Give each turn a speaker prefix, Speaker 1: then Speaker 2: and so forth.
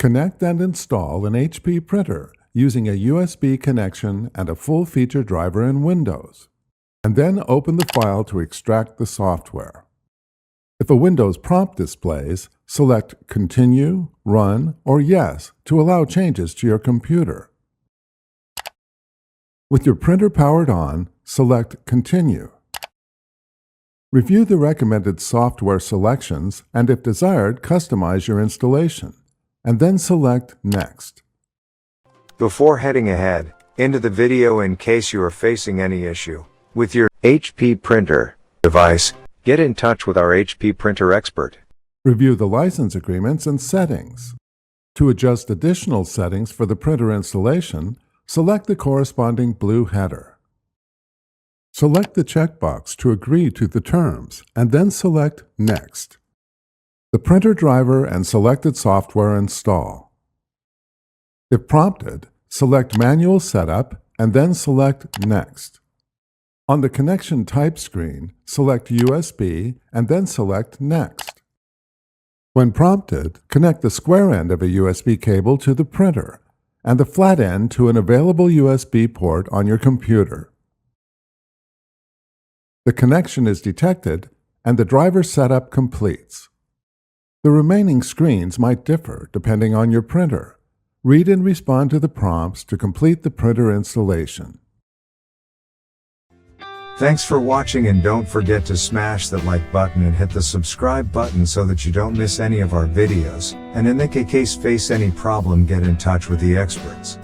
Speaker 1: Connect and install an HP printer using a USB connection and a full-feature driver in Windows, and then open the file to extract the software. If a Windows prompt displays, select Continue, Run, or Yes to allow changes to your computer. With your printer powered on, select Continue. Review the recommended software selections and, if desired, customize your installation, and then select Next.
Speaker 2: Before heading ahead into the video, in case you are facing any issue with your HP printer device, get in touch with our HP printer expert.
Speaker 1: Review the license agreements and settings. To adjust additional settings for the printer installation, select the corresponding blue header. Select the checkbox to agree to the terms, and then select Next. The printer driver and selected software install. If prompted, select Manual Setup and then select Next. On the Connection Type screen, select USB and then select Next. When prompted, connect the square end of a USB cable to the printer and the flat end to an available USB port on your computer. The connection is detected and the driver setup completes. The remaining screens might differ depending on your printer. Read and respond to the prompts to complete the printer installation.
Speaker 2: Thanks for watching, and don't forget to smash that like button and hit the subscribe button so that you don't miss any of our videos, and in the case face any problem, get in touch with the experts.